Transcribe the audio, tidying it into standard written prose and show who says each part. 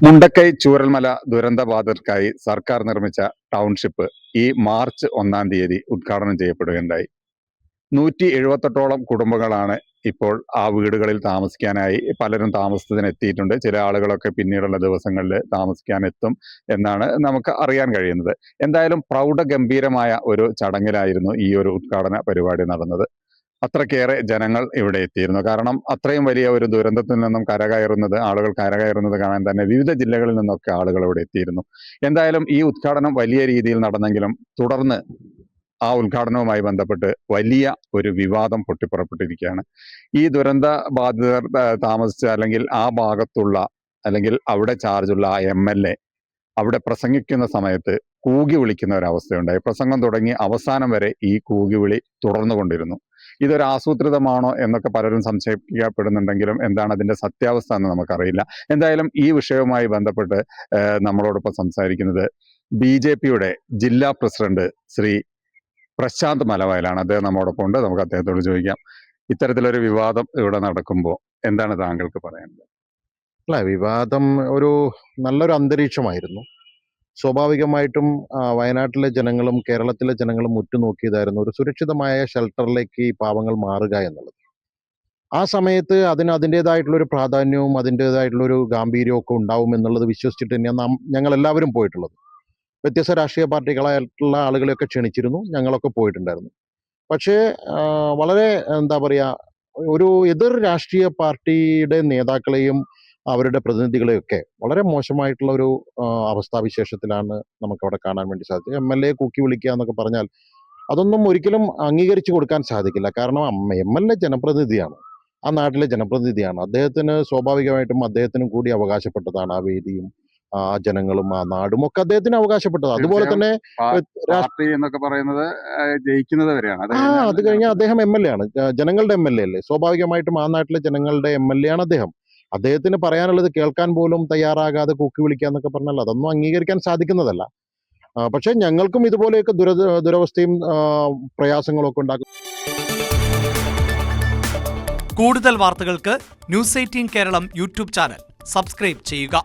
Speaker 1: മുണ്ടക്കൈ ചൂരൽമല ദുരന്തബാധിതർക്കായി സർക്കാർ നിർമ്മിച്ച ടൗൺഷിപ്പ് ഈ മാർച്ച് 1-ാം തീയതി ഉദ്ഘാടനം ചെയ്യപ്പെടുകയുണ്ടായി. 178ഓളം കുടുംബങ്ങളാണ് ഇപ്പോൾ ആ വീടുകളിൽ താമസിക്കാനായി പലരും താമസത്തിന് എത്തിയിട്ടുണ്ട്. ചില ആളുകളൊക്കെ പിന്നീടുള്ള ദിവസങ്ങളിൽ താമസിക്കാൻ എത്തും എന്നാണ് നമുക്ക് അറിയാൻ കഴിയുന്നത്. എന്തായാലും പ്രൗഢഗംഭീരമായ ഒരു ചടങ്ങിലായിരുന്നു ഈ ഒരു ഉദ്ഘാടന പരിപാടി നടന്നത്. അത്രയ്ക്കേറെ ജനങ്ങൾ ഇവിടെ എത്തിയിരുന്നു. കാരണം അത്രയും വലിയ ഒരു ദുരന്തത്തിൽ നിന്നും ആളുകൾ കരകയറുന്നത് കാണാൻ തന്നെ വിവിധ ജില്ലകളിൽ നിന്നൊക്കെ ആളുകൾ ഇവിടെ എത്തിയിരുന്നു. എന്തായാലും ഈ ഉദ്ഘാടനം വലിയ രീതിയിൽ നടന്നെങ്കിലും തുടർന്ന് ആ ഉദ്ഘാടനവുമായി ബന്ധപ്പെട്ട് വലിയ ഒരു വിവാദം പൊട്ടിപ്പുറപ്പെട്ടിരിക്കുകയാണ്. ഈ ദുരന്ത ബാധിതർ താമസിച്ച അല്ലെങ്കിൽ ആ ഭാഗത്തുള്ള അല്ലെങ്കിൽ അവിടെ ചാർജുള്ള ആ MLA അവിടെ പ്രസംഗിക്കുന്ന സമയത്ത് കൂകി വിളിക്കുന്ന ഒരവസ്ഥയുണ്ടായി. പ്രസംഗം തുടങ്ങി അവസാനം വരെ ഈ കൂകി വിളി തുടർന്നുകൊണ്ടിരുന്നു. ഇതൊരു ആസൂത്രിതമാണോ എന്നൊക്കെ പലരും സംശയിക്കപ്പെടുന്നുണ്ടെങ്കിലും എന്താണ് അതിന്റെ സത്യാവസ്ഥ എന്ന് നമുക്കറിയില്ല. എന്തായാലും ഈ വിഷയവുമായി ബന്ധപ്പെട്ട് നമ്മളോടൊപ്പം സംസാരിക്കുന്നത് BJPയുടെ ജില്ലാ പ്രസിഡന്റ് ശ്രീ പ്രശാന്ത് മലവയലാണ്. അദ്ദേഹം നമ്മോടൊപ്പം ഉണ്ട്. നമുക്ക് അദ്ദേഹത്തോട് ചോദിക്കാം, ഇത്തരത്തിലൊരു വിവാദം ഇവിടെ നടക്കുമ്പോൾ എന്താണ് താങ്കൾക്ക് പറയാനുള്ളത്?
Speaker 2: അല്ല, വിവാദം നല്ലൊരു അന്തരീക്ഷമായിരുന്നു. സ്വാഭാവികമായിട്ടും വയനാട്ടിലെ ജനങ്ങളും കേരളത്തിലെ ജനങ്ങളും ഉറ്റുനോക്കിയതായിരുന്നു ഒരു സുരക്ഷിതമായ ഷെൽട്ടറിലേക്ക് ഈ പാവങ്ങൾ മാറുക എന്നുള്ളത്. ആ സമയത്ത് അതിൻ്റെതായിട്ടുള്ളൊരു പ്രാധാന്യവും അതിൻ്റെതായിട്ടുള്ളൊരു ഗാംഭീര്യവും ഒക്കെ ഉണ്ടാവും എന്നുള്ളത് വിശ്വസിച്ചിട്ട് തന്നെയാണ് ഞങ്ങൾ എല്ലാവരും പോയിട്ടുള്ളത്. വ്യത്യസ്ത രാഷ്ട്രീയ പാർട്ടികളായിട്ടുള്ള ആളുകളെയൊക്കെ ക്ഷണിച്ചിരുന്നു, ഞങ്ങളൊക്കെ പോയിട്ടുണ്ടായിരുന്നു. പക്ഷേ വളരെ എന്താ പറയുക, ഒരു എതിർ രാഷ്ട്രീയ പാർട്ടിയുടെ നേതാക്കളെയും അവരുടെ പ്രതിനിധികളെയൊക്കെ വളരെ മോശമായിട്ടുള്ള ഒരു അവസ്ഥാവിശേഷത്തിലാണ് നമുക്കവിടെ കാണാൻ വേണ്ടി സാധിച്ചത്. MLA കൂക്കി വിളിക്കുക എന്നൊക്കെ പറഞ്ഞാൽ അതൊന്നും ഒരിക്കലും അംഗീകരിച്ചു കൊടുക്കാൻ സാധിക്കില്ല. കാരണം MLA ജനപ്രതിനിധിയാണ്, ആ നാട്ടിലെ ജനപ്രതിനിധിയാണ്. അദ്ദേഹത്തിന് സ്വാഭാവികമായിട്ടും അദ്ദേഹത്തിനും കൂടി അവകാശപ്പെട്ടതാണ് ആ വേദിയും ആ ജനങ്ങളും ആ നാടും ഒക്കെ അദ്ദേഹത്തിന് അവകാശപ്പെട്ടത്. അതുപോലെ തന്നെ
Speaker 1: പാർട്ടി എന്നൊക്കെ പറയുന്നത് ജയിക്കുന്നത് വരെയാണ്.
Speaker 2: അത് കഴിഞ്ഞാൽ അദ്ദേഹം MLA ആണ്, ജനങ്ങളുടെ MLA അല്ലേ. സ്വാഭാവികമായിട്ടും ആ നാട്ടിലെ ജനങ്ങളുടെ MLA ആണ് അദ്ദേഹം. അദ്ദേഹത്തിന് പറയാനുള്ളത് കേൾക്കാൻ പോലും തയ്യാറാകാതെ കൂക്കി വിളിക്കുക എന്നൊക്കെ പറഞ്ഞാൽ അതൊന്നും അംഗീകരിക്കാൻ സാധിക്കുന്നതല്ല. പക്ഷെ ഞങ്ങൾക്കും ഇതുപോലെയൊക്കെ ദുരവസ്ഥയും പ്രയാസങ്ങളും ഒക്കെ ഉണ്ടാക്കും.
Speaker 3: കൂടുതൽ വാർത്തകൾക്ക് News 18 Keralam YouTube channel subscribe ചെയ്യുക.